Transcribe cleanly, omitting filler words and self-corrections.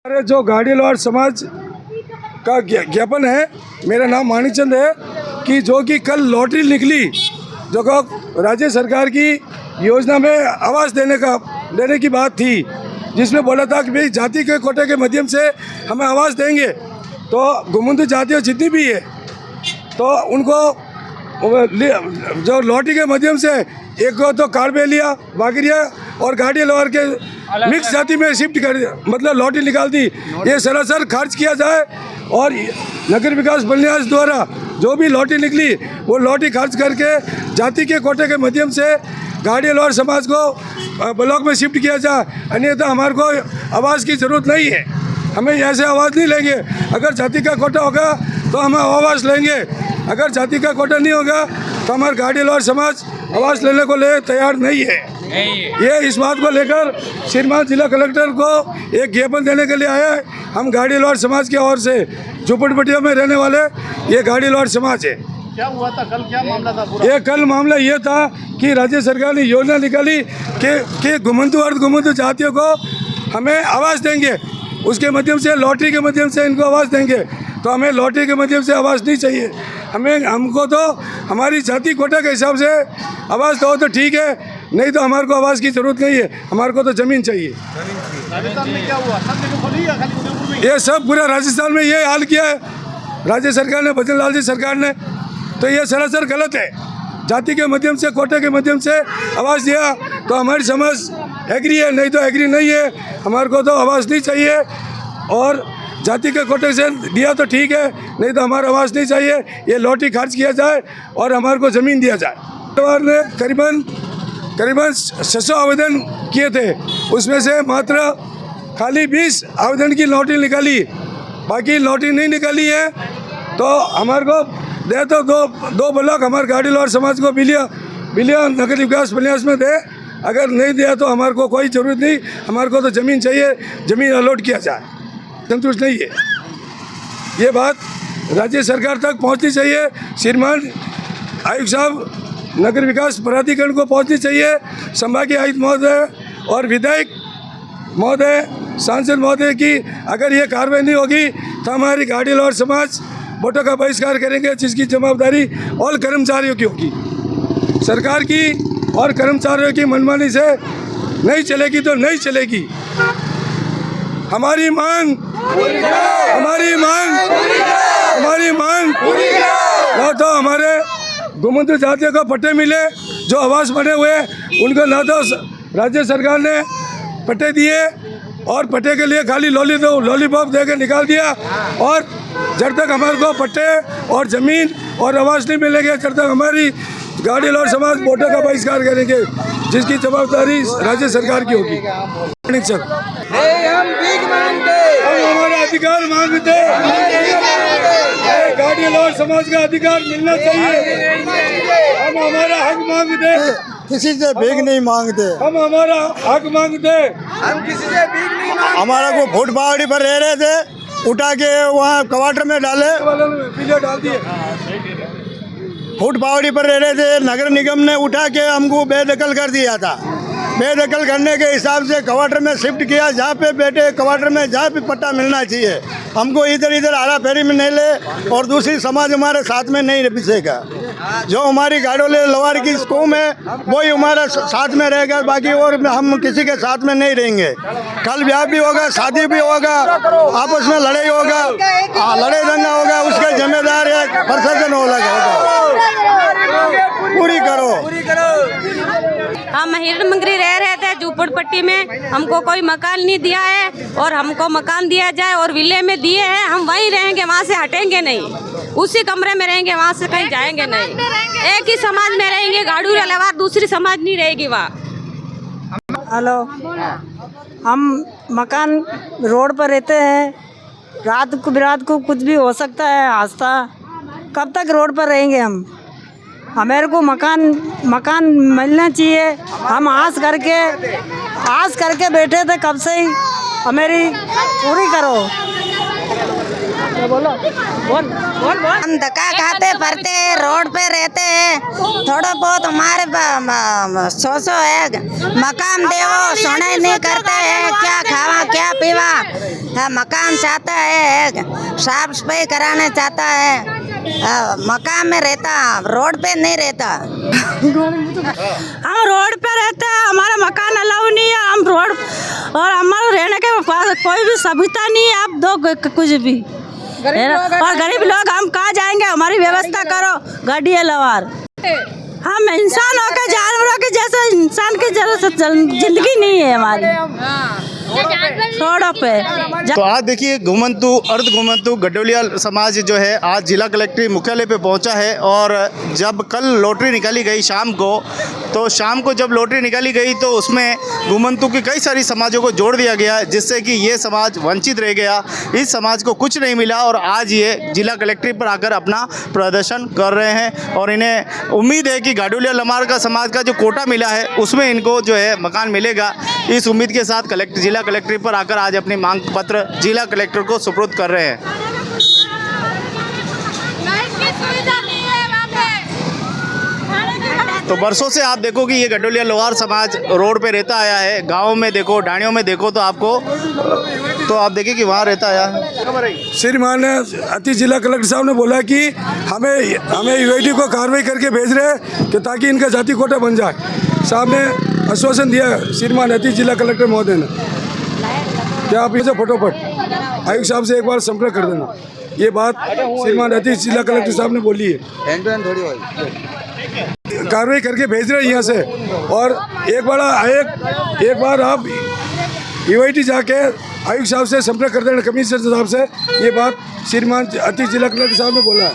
हमारे जो गाड़ीलवार समाज का ज्ञापन है, मेरा नाम माणिकचंद है, कि जो कि कल लॉटरी निकली, जो को राज्य सरकार की योजना में आवास देने की बात थी, जिसमें बोला था कि भाई जाति के कोटे के माध्यम से हमें आवास देंगे। तो घुमंतु जातियाँ जितनी भी है तो उनको जो लॉटरी के माध्यम से एक को तो काड़बेलिया, बागरिया और गाड़ीलवार के मिक्स जाति में शिफ्ट कर, मतलब लॉटरी निकाल दी। ये सरासर खर्च किया जाए और नगर विकास बलियास द्वारा जो भी लॉटरी निकली वो लॉटरी खर्च करके जाति के कोटे के माध्यम से गाड़ीलवार समाज को ब्लॉक में शिफ्ट किया जाए, अन्यथा हमारे को आवास की ज़रूरत नहीं है। हमें ऐसे आवाज़ नहीं लेंगे। अगर जाति का कोटा होगा तो हम आवास लेंगे, अगर जाति का कोटा नहीं होगा तो हमारे गाड़ीलवार समाज आवास लेने को तैयार नहीं है। ये इस बात को लेकर श्रीमान जिला कलेक्टर को एक ज्ञापन देने के लिए आया है। हम गाड़ीलवार समाज की ओर से झोपड़पट्टियों में रहने वाले ये गाड़ीलवार समाज है। क्या हुआ था कल, क्या मामला था पूरा? ये कल मामला ये था कि राज्य सरकार ने योजना निकाली कि घुमंतु और घुमंतु जातियों को हमें आवास देंगे, उसके माध्यम से लॉटरी के माध्यम से इनको आवास देंगे। तो हमें लॉटरी के माध्यम से आवास नहीं चाहिए, हमको तो हमारी जाति कोटा के हिसाब से आवास दो तो ठीक है, नहीं तो हमारे को आवास की ज़रूरत नहीं है, हमारे को तो ज़मीन चाहिए। राजस्थान में क्या हुआ? सब जगह खोली या खाली उदयपुर में? ये सब पूरा राजस्थान में ये हाल किया है राज्य सरकार ने, भजन लाल जी सरकार ने। तो ये सरासर गलत है। जाति के माध्यम से, कोटे के माध्यम से आवास दिया तो हमारी समझ एग्री है, नहीं तो एग्री नहीं है। हमारे को तो आवास नहीं चाहिए और जाति के कोटे से दिया तो ठीक है, नहीं तो हमारा आवास नहीं चाहिए। ये लॉटरी खर्च किया जाए और हमारे को ज़मीन दिया जाए। परिवार ने करीबन 600 आवेदन किए थे, उसमें से मात्र खाली 20 आवेदन की लॉटरी निकाली, बाकी लॉटरी नहीं निकाली है। तो हमारे को दे तो दो ब्लॉक हमारे गाड़ीलवार समाज को बिलिया नगर विकास बलियास में दे, अगर नहीं दिया तो हमारे को कोई ज़रूरत नहीं, हमारे को तो ज़मीन चाहिए, ज़मीन अलॉट किया जाए। संतुष्ट नहीं है। ये बात राज्य सरकार तक पहुंचनी चाहिए, श्रीमान आयुक्त साहब नगर विकास प्राधिकरण को पहुंचनी चाहिए, संभागीय आयुक्त महोदय और विधायक महोदय, सांसद महोदय की अगर ये कार्रवाई नहीं होगी तो हमारी गाड़ीलवार समाज वोटों का बहिष्कार करेंगे, जिसकी जवाबदारी और कर्मचारियों की होगी। सरकार की और कर्मचारियों की मनमानी से नहीं चलेगी तो नहीं चलेगी। हमारी मांग ना तो हमारे घुमंतु जातियों को पट्टे मिले, जो आवास बने हुए उनको ना तो राज्य सरकार ने पट्टे दिए और पट्टे के लिए खाली लॉलीपॉप दे के निकाल दिया। और जब तक हमारे को पट्टे और ज़मीन और आवास नहीं मिलेंगे, जब तक हमारी गाड़ीलवार समाज वोटों का बहिष्कार करेंगे, जिसकी जवाबदारी राज्य सरकार की होगी। हम हमारा अधिकार मांगते हैं, गाड़ीलवार समाज का अधिकार मिलना चाहिए। हम हमारा हक मांगते, किसी से भीख नहीं मांगते। हम हमारा हक मांगते, हम किसी से भीख नहीं मांगते। हमारा को फुट पहाड़ी पर रह रहे थे, उठा के वहाँ क्वार्टर में डाले, डाल दिए। फुट पहाड़ी पर रह रहे थे, नगर निगम ने उठा के हमको बेदखल कर दिया था। बेदखल करने के हिसाब से क्वार्टर में शिफ्ट किया, जहाँ पे बैठे क्वार्टर में जहाँ भी पट्टा मिलना चाहिए। हमको इधर आरा फेरी में नहीं ले और दूसरी समाज हमारे साथ में नहीं बिछेगा। जो हमारी गाड़ीलवार की कौम है वही हमारा साथ में रहेगा, बाकी और हम किसी के साथ में नहीं रहेंगे। कल ब्याह भी होगा, शादी भी होगा, आपस में लड़ाई होगा, लड़ाई दंगा होगा, उसके जिम्मेदार है प्रशासन होगा। पूरी करो। हम हिरण मंगरी रह रहे थे झोपड़पट्टी में, हमको कोई मकान नहीं दिया है और हमको मकान दिया जाए और विले में दिए हैं, हम वहीं रहेंगे, वहाँ से हटेंगे नहीं, उसी कमरे में रहेंगे, वहाँ से कहीं जाएंगे नहीं। एक ही समाज में रहेंगे, गाड़ीलवार दूसरी समाज नहीं रहेगी वहाँ। हेलो, हम मकान रोड पर रहते हैं, रात को कुछ भी हो सकता है, हादसा। कब तक रोड पर रहेंगे हम? हमारे को मकान मिलना चाहिए। हम आस करके बैठे थे कब से ही, हमारी पूरी करो। हम धक्का खाते पड़ते हैं, रोड पे रहते हैं, थोड़ा बहुत हमारे सोचो है, मकान देवो सुनाई नहीं करते हैं, क्या खावा क्या पीवा है, मकान चाहता है, साफ सफाई कराने चाहता है, मकान में रहता, रोड पे नहीं रहता। हम रोड पे रहते हैं, हमारा मकान अलाउ नहीं है, हम रोड और हमारे रहने के पास कोई भी सुविधा नहीं है, आप दो कुछ भी और गरीब लोग हम कहाँ जाएंगे, हमारी व्यवस्था करो, गाड़ी लवार। हम इंसान होकर जानवरों की जैसे इंसान की जरूरत जिंदगी नहीं है हमारी रोडों पे। तो आज देखिए घुमंतु अर्ध घुमंतु गडोलिया समाज जो है आज जिला कलेक्ट्रेट मुख्यालय पे पहुंचा है। और जब कल लॉटरी निकाली गई शाम को, तो शाम को जब लॉटरी निकाली गई तो उसमें घुमंतु की कई सारी समाजों को जोड़ दिया गया, जिससे कि ये समाज वंचित रह गया, इस समाज को कुछ नहीं मिला। और आज ये जिला कलेक्ट्रेट पर आकर अपना प्रदर्शन कर रहे हैं और इन्हें उम्मीद है कि गाडोलिया लमार का समाज का जो कोटा मिला है उसमें इनको जो है मकान मिलेगा। इस उम्मीद के साथ जिला कलेक्ट्रेट पर आकर आज अपनी मांग पत्र जिला कलेक्टर को सुपुर्द कर रहे हैं। तो बरसों से आप देखो कि ये गडोलिया लोहार समाज रोड पे रहता आया है। गाँव में देखो, डाणियों में देखो तो आपको, तो आप देखिए कि वहाँ रहता आया है। श्रीमान अति जिला कलेक्टर साहब ने बोला कि हमें यूआईडी को कार्रवाई करके भेज रहे हैं कि ताकि इनका जाति कोटा बन जाए। साहब ने आश्वासन दिया श्रीमान अति जिला कलेक्टर महोदय ने। क्या आप इसे फटोफट आयुक्त साहब से एक बार संपर्क कर देना। ये बात श्रीमान अति जिला कलेक्टर साहब ने बोली है, कार्रवाई करके भेज रहे हैं यहाँ से। और एक बार आप यूआईटी जाके आयुक्त साहब से संपर्क कर देना, कमिश्नर साहब से। ये बात श्रीमान अति जिला कलेक्टर साहब ने बोला है।